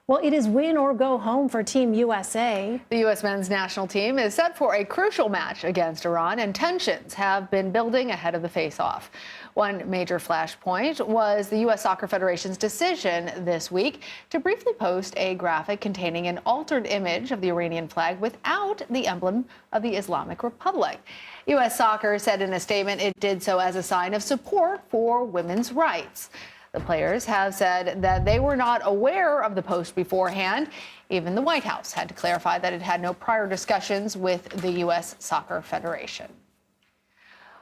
Well, it is win or go home for Team USA. The U.S. men's national team is set for a crucial match against Iran, and tensions have been building ahead of the face-off. One major flashpoint was the U.S. Soccer Federation's decision this week to briefly post a graphic containing an altered image of the Iranian flag without the emblem of the Islamic Republic. U.S. Soccer said in a statement it did so as a sign of support for women's rights. The players have said that they were not aware of the post beforehand. Even the White House had to clarify that it had no prior discussions with the U.S. Soccer Federation.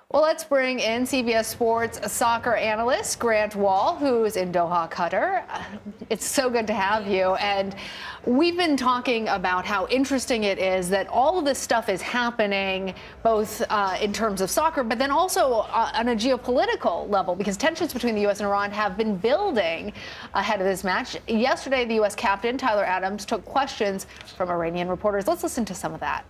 Well, let's bring in CBS Sports soccer analyst Grant Wahl, who's in Doha, Qatar. It's so good to have you. And we've been talking about how interesting it is that all of this stuff is happening, both in terms of soccer, but then also on a geopolitical level, because tensions between the U.S. and Iran have been building ahead of this match. Yesterday, the U.S. captain, Tyler Adams, took questions from Iranian reporters. Let's listen to some of that.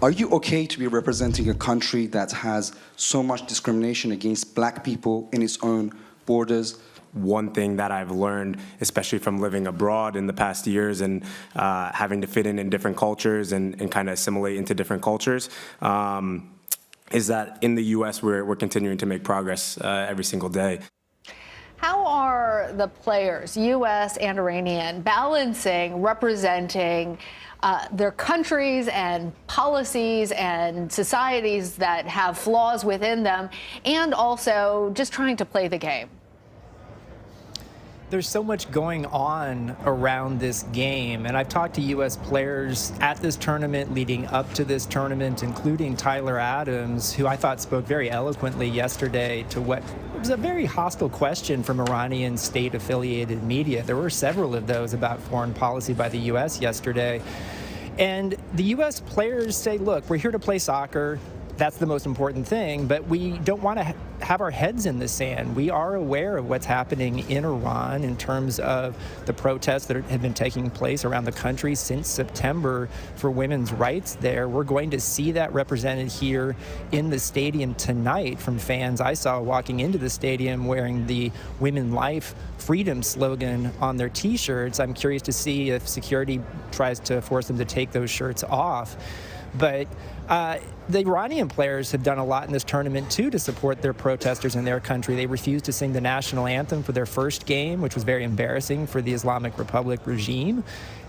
Are you okay to be representing a country that has so much discrimination against black people in its own borders? One thing that I've learned, especially from living abroad in the past years and having to fit in different cultures and kind of assimilate into different cultures, is that in the U.S. we're continuing to make progress every single day. How are the players, U.S. and Iranian, balancing representing their countries and policies and societies that have flaws within them, and also just trying to play the game? There's so much going on around this game, and I've talked to U.S. players at this tournament, leading up to this tournament, including Tyler Adams, who I thought spoke very eloquently yesterday to what was a very hostile question from Iranian state-affiliated media. There were several of those about foreign policy by the U.S. yesterday. And the U.S. players say, look, we're here to play soccer. That's the most important thing, but we don't want to have our heads in the sand. We are aware of what's happening in Iran in terms of the protests that have been taking place around the country since September for women's rights there. We're going to see that represented here in the stadium tonight from fans I saw walking into the stadium wearing the Women Life Freedom slogan on their T-shirts. I'm curious to see if security tries to force them to take those shirts off. But the Iranian players have done a lot in this tournament, too, to support their protesters in their country. They refused to sing the national anthem for their first game, which was very embarrassing for the Islamic Republic regime.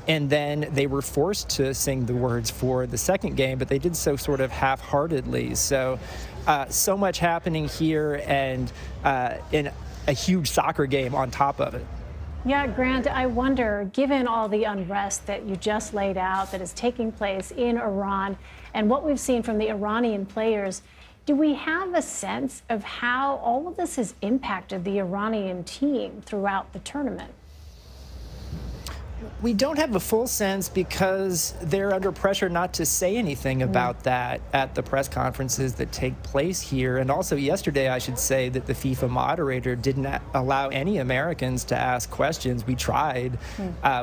And then they were forced to sing the words for the second game, but they did so sort of half-heartedly. So much happening here, and in a huge soccer game on top of it. Yeah, Grant, I wonder, given all the unrest that you just laid out that is taking place in Iran and what we've seen from the Iranian players, do we have a sense of how all of this has impacted the Iranian team throughout the tournament? We don't have a full sense because they're under pressure not to say anything about that at the press conferences that take place here. And also yesterday, I should say that the FIFA moderator didn't allow any Americans to ask questions. We tried.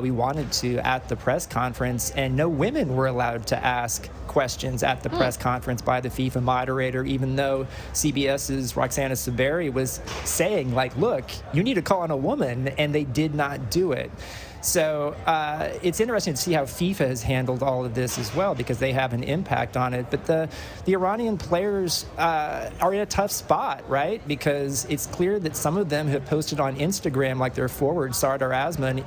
We wanted to at the press conference, and no women were allowed to ask questions at the press conference by the FIFA moderator, even though CBS's Roxana Saberi was saying, like, look, you need to call on a woman, and they did not do it. So it's interesting to see how FIFA has handled all of this as well, because they have an impact on it. But the Iranian players are in a tough spot, right? Because it's clear that some of them have posted on Instagram, like their forward, Sardar Azman,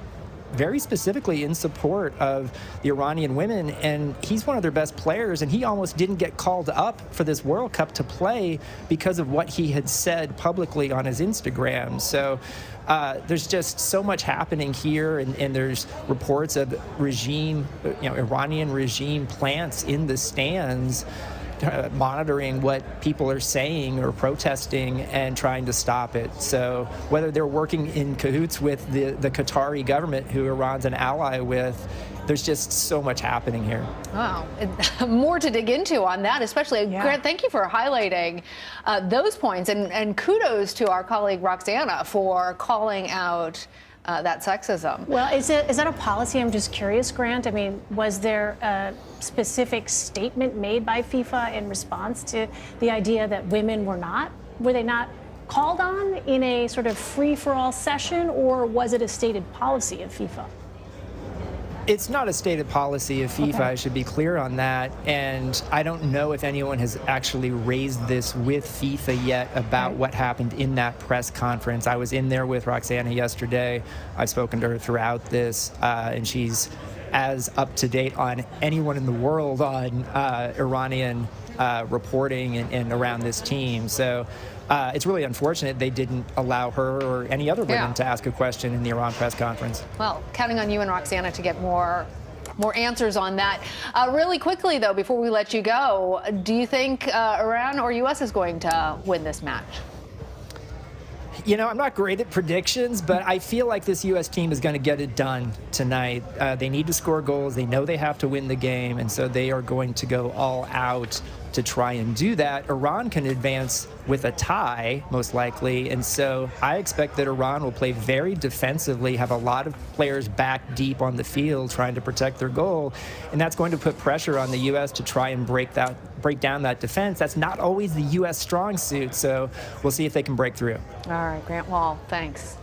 very specifically in support of the Iranian women, and he's one of their best players, and he almost didn't get called up for this World Cup to play because of what he had said publicly on his Instagram. So there's just so much happening here, and there's reports of Iranian regime plants in the stands monitoring what people are saying or protesting and trying to stop it. So whether they're working in cahoots with the Qatari government, who Iran's an ally with, there's just so much happening here. Wow. More to dig into on that, especially. Yeah. Grant, thank you for highlighting those points, and kudos to our colleague Roxana for calling out that sexism. Well, is that a policy? I'm just curious, Grant. I mean, was there a specific statement made by FIFA in response to the idea that women were they not called on in a sort of free-for-all session, or was it a stated policy of FIFA? It's not a stated policy of FIFA, I should be clear on that. And I don't know if anyone has actually raised this with FIFA yet about what happened in that press conference. I was in there with Roxana yesterday. I've spoken to her throughout this, and she's as up to date on anyone in the world on Iranian reporting and around this team. So it's really unfortunate they didn't allow her or any other women to ask a question in the Iran press conference. Well, counting on you and Roxana to get more answers on that. Really quickly, though, before we let you go, do you think Iran or U.S. is going to win this match? You know, I'm not great at predictions, but I feel like this U.S. team is going to get it done tonight. They need to score goals. They know they have to win the game, and so they are going to go all out to try and do that. Iran can advance with a tie, most likely, and so I expect that Iran will play very defensively, have a lot of players back deep on the field trying to protect their goal, and that's going to put pressure on the U.S. to try and break down that defense. That's not always the U.S. strong suit, so we'll see if they can break through. All right, Grant Wahl, thanks.